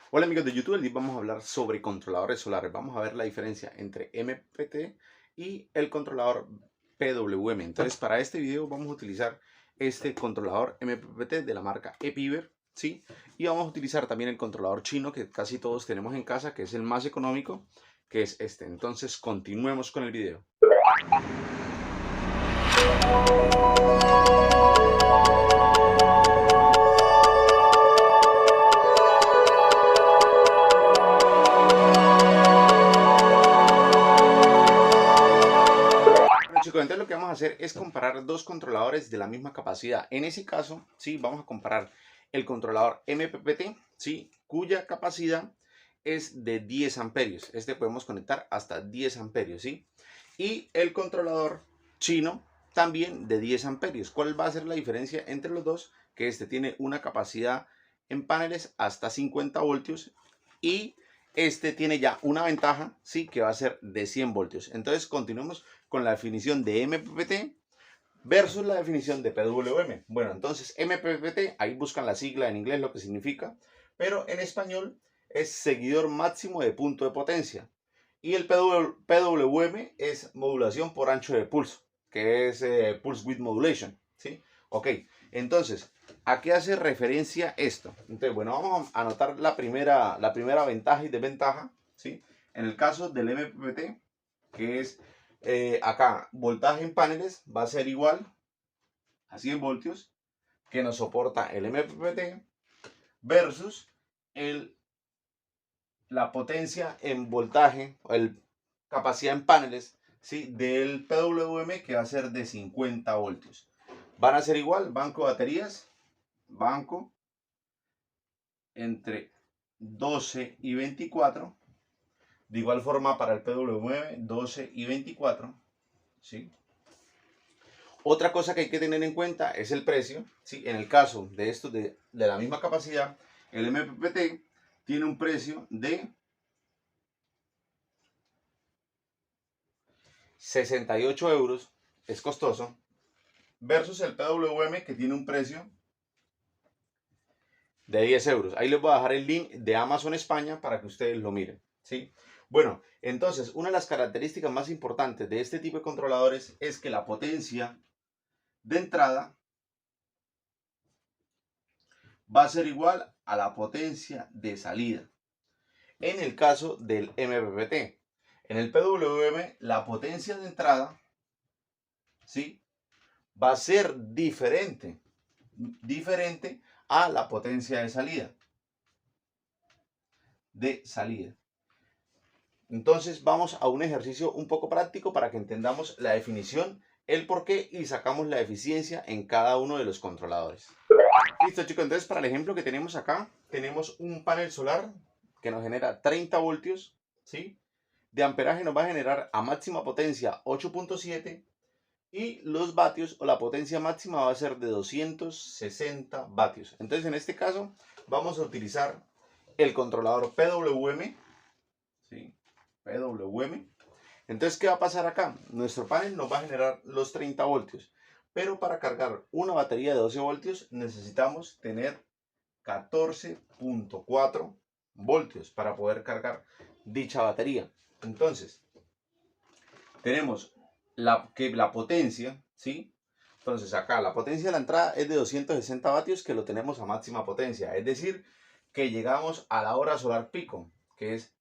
Hola amigos de YouTube, hoy vamos a hablar sobre controladores solares. Vamos a ver la diferencia entre MPPT y el controlador PWM. Entonces para este video vamos a utilizar este controlador MPPT de la marca Epiver, ¿sí? Y vamos a utilizar también el controlador chino que casi todos tenemos en casa, que es el más económico, que es este. Entonces continuemos con el video. Chicos, entonces lo que vamos a hacer es comparar dos controladores de la misma capacidad. En ese caso, sí, vamos a comparar el controlador MPPT, sí, cuya capacidad es de 10 amperios. Este podemos conectar hasta 10 amperios, sí. Y el controlador chino también de 10 amperios. ¿Cuál va a ser la diferencia entre los dos? Que este tiene una capacidad en paneles hasta 50 voltios y este tiene ya una ventaja, sí, que va a ser de 100 voltios. Entonces continuemos con la definición de MPPT versus la definición de PWM. Bueno, entonces MPPT, ahí buscan la sigla en inglés lo que significa, pero en español es seguidor máximo de punto de potencia. Y el PWM es modulación por ancho de pulso, que es Pulse Width Modulation, ¿sí? Ok, entonces, ¿a qué hace referencia esto? Entonces, bueno, vamos a anotar la primera ventaja y desventaja, ¿sí? En el caso del MPPT, que es acá, voltaje en paneles va a ser igual a 100 voltios que nos soporta el MPPT versus la potencia en voltaje, o capacidad en paneles, ¿sí? Del PWM, que va a ser de 50 voltios. Van a ser igual, banco de baterías, banco entre 12 y 24. De igual forma para el PWM, 12 y 24, ¿sí? Otra cosa que hay que tener en cuenta es el precio, ¿sí? En el caso de estos de la misma capacidad, el MPPT tiene un precio de 68 euros, es costoso, versus el PWM que tiene un precio de 10 euros. Ahí les voy a dejar el link de Amazon España para que ustedes lo miren, ¿sí? Bueno, entonces, una de las características más importantes de este tipo de controladores es que la potencia de entrada va a ser igual a la potencia de salida. En el caso del MPPT, en el PWM, la potencia de entrada, ¿sí?, va a ser diferente a la potencia de salida. Entonces vamos a un ejercicio un poco práctico para que entendamos la definición, el porqué y sacamos la eficiencia en cada uno de los controladores. Listo, chicos, entonces para el ejemplo que tenemos acá, tenemos un panel solar que nos genera 30 voltios, ¿sí? De amperaje nos va a generar a máxima potencia 8.7 y los vatios o la potencia máxima va a ser de 260 vatios. Entonces en este caso vamos a utilizar el controlador PWM, ¿sí? PWM. Entonces, ¿qué va a pasar acá? Nuestro panel nos va a generar los 30 voltios, pero para cargar una batería de 12 voltios necesitamos tener 14.4 voltios para poder cargar dicha batería. Entonces, tenemos la potencia, ¿sí? Entonces acá la potencia de la entrada es de 260 vatios que lo tenemos a máxima potencia. Es decir, que llegamos a la hora solar pico, que es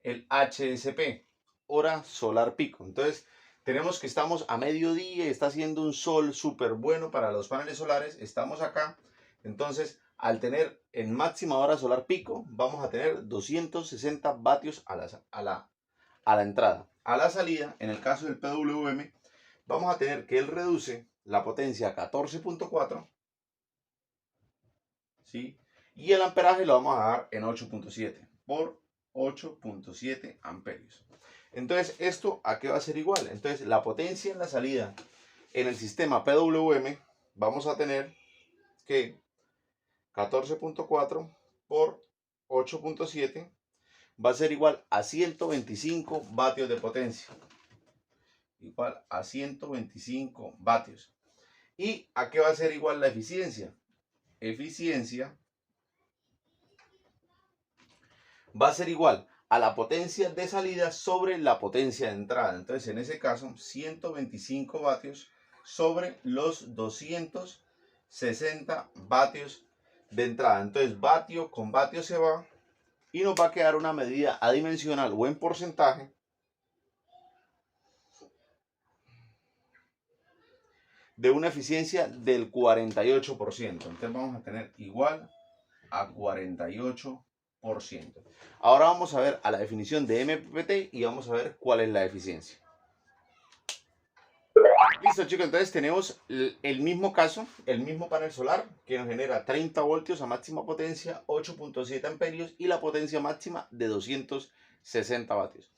el HSP, hora solar pico. Entonces tenemos que estamos a mediodía, está haciendo un sol súper bueno para los paneles solares. Estamos acá. Entonces al tener en máxima hora solar pico, vamos a tener 260 vatios a la entrada. A la salida, en el caso del PWM, vamos a tener que él reduce la potencia a 14.4, ¿sí? Y el amperaje lo vamos a dar en 8.7 por 8.7 amperios. Entonces, ¿esto a qué va a ser igual? Entonces, la potencia en la salida en el sistema PWM vamos a tener que 14.4 por 8.7 va a ser igual a 125 vatios de potencia. Igual a 125 vatios. ¿Y a qué va a ser igual la eficiencia? Eficiencia va a ser igual a la potencia de salida sobre la potencia de entrada. Entonces, en ese caso, 125 vatios sobre los 260 vatios de entrada. Entonces, vatio con vatio se va y nos va a quedar una medida adimensional o en porcentaje de una eficiencia del 48%. Entonces vamos a tener igual a 48%. Ahora vamos a ver a la definición de MPPT y vamos a ver cuál es la eficiencia. Listo, chicos, entonces tenemos el mismo caso, el mismo panel solar que nos genera 30 voltios a máxima potencia, 8.7 amperios y la potencia máxima de 260 vatios.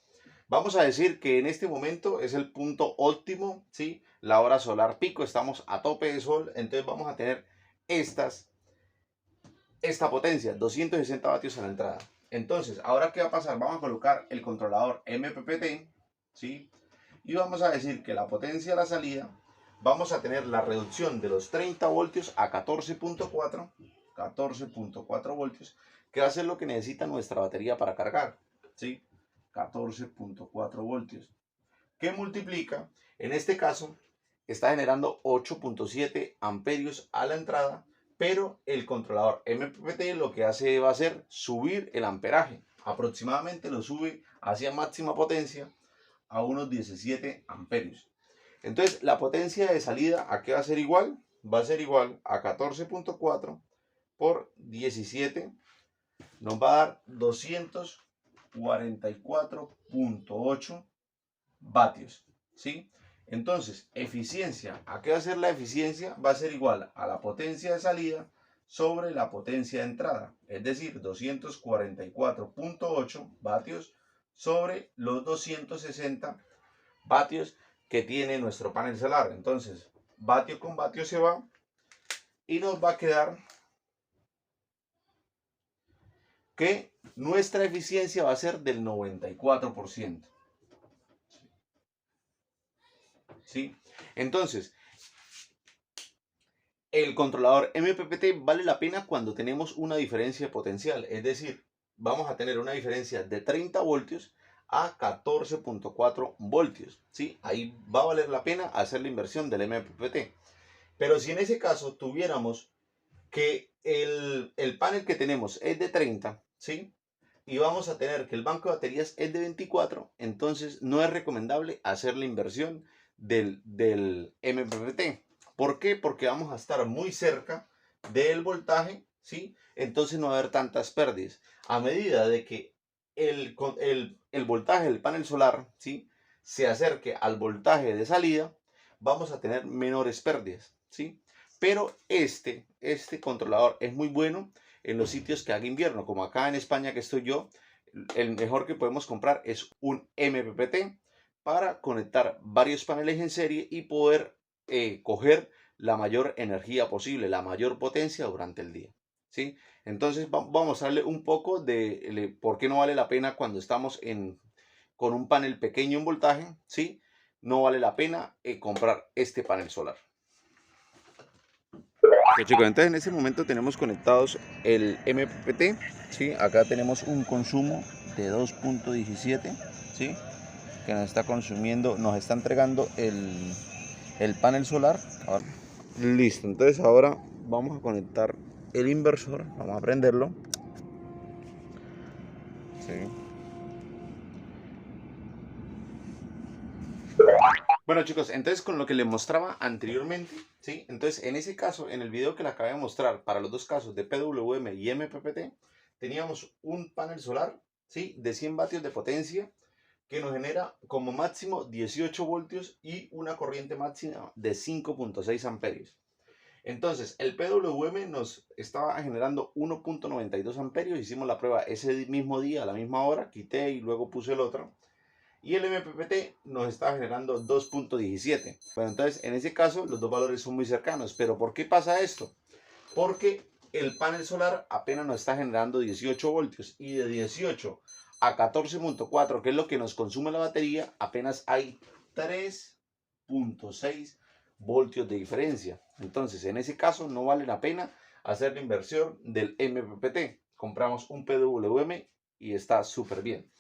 Vamos a decir que en este momento es el punto óptimo, ¿sí? La hora solar pico, estamos a tope de sol, entonces vamos a tener esta potencia, 260 vatios a la entrada. Entonces, ¿ahora qué va a pasar? Vamos a colocar el controlador MPPT, ¿sí? Y vamos a decir que la potencia de la salida, vamos a tener la reducción de los 30 voltios a 14.4 voltios, que va a ser lo que necesita nuestra batería para cargar, ¿sí? 14.4 voltios, que multiplica, en este caso, está generando 8.7 amperios a la entrada, pero el controlador MPPT lo que hace va a ser subir el amperaje, aproximadamente lo sube hacia máxima potencia a unos 17 amperios. Entonces, la potencia de salida, ¿a qué va a ser igual? Va a ser igual a 14.4 por 17, nos va a dar 244.8 vatios, ¿sí? Entonces, eficiencia, ¿a qué va a ser la eficiencia? Va a ser igual a la potencia de salida sobre la potencia de entrada, es decir, 244.8 vatios sobre los 260 vatios que tiene nuestro panel solar. Entonces, vatio con vatio se va y nos va a quedar que nuestra eficiencia va a ser del 94%. ¿Sí? Entonces, el controlador MPPT vale la pena cuando tenemos una diferencia potencial, es decir, vamos a tener una diferencia de 30 voltios a 14.4 voltios, ¿sí? Ahí va a valer la pena hacer la inversión del MPPT. Pero si en ese caso tuviéramos que el panel que tenemos es de 30, ¿sí? Y vamos a tener que el banco de baterías es de 24, entonces no es recomendable hacer la inversión del MPPT. ¿Por qué? Porque vamos a estar muy cerca del voltaje, ¿sí? Entonces no va a haber tantas pérdidas. A medida de que el voltaje del panel solar, ¿sí?, se acerque al voltaje de salida, vamos a tener menores pérdidas, ¿sí? Pero este controlador es muy bueno en los sitios que haga invierno, como acá en España que estoy yo. El mejor que podemos comprar es un MPPT para conectar varios paneles en serie y poder coger la mayor energía posible, la mayor potencia durante el día, ¿sí? Entonces vamos a darle un poco de por qué no vale la pena cuando estamos con un panel pequeño en voltaje, ¿sí? No vale la pena comprar este panel solar. Pues chicos, entonces en este momento tenemos conectados el MPPT, ¿sí? Acá tenemos un consumo de 2.17, ¿sí?, que nos está consumiendo, nos está entregando el panel solar. Ahora, listo, entonces ahora vamos a conectar el inversor, vamos a prenderlo, ¿sí? Bueno chicos, entonces con lo que les mostraba anteriormente, ¿sí? Entonces en ese caso, en el video que les acabé de mostrar, para los dos casos de PWM y MPPT, teníamos un panel solar, ¿sí?, de 100 vatios de potencia, que nos genera como máximo 18 voltios y una corriente máxima de 5.6 amperios. Entonces, el PWM nos estaba generando 1.92 amperios, hicimos la prueba ese mismo día, a la misma hora, quité y luego puse el otro. Y el MPPT nos está generando 2.17. Bueno, entonces en ese caso los dos valores son muy cercanos. ¿Pero por qué pasa esto? Porque el panel solar apenas nos está generando 18 voltios y de 18 a 14.4, que es lo que nos consume la batería, apenas hay 3.6 voltios de diferencia. Entonces en ese caso no vale la pena hacer la inversión del MPPT. Compramos un PWM y está súper bien.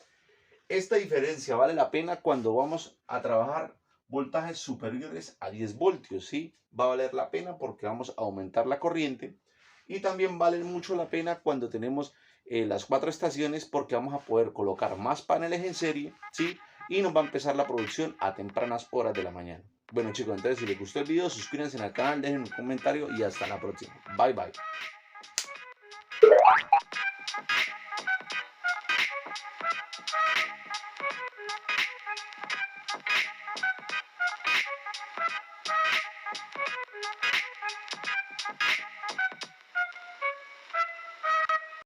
Esta diferencia vale la pena cuando vamos a trabajar voltajes superiores a 10 voltios, ¿sí? Va a valer la pena porque vamos a aumentar la corriente, y también vale mucho la pena cuando tenemos las 4 estaciones, porque vamos a poder colocar más paneles en serie, ¿sí? Y nos va a empezar la producción a tempranas horas de la mañana. Bueno chicos, entonces si les gustó el video, suscríbanse al canal, dejen un comentario y hasta la próxima. Bye bye.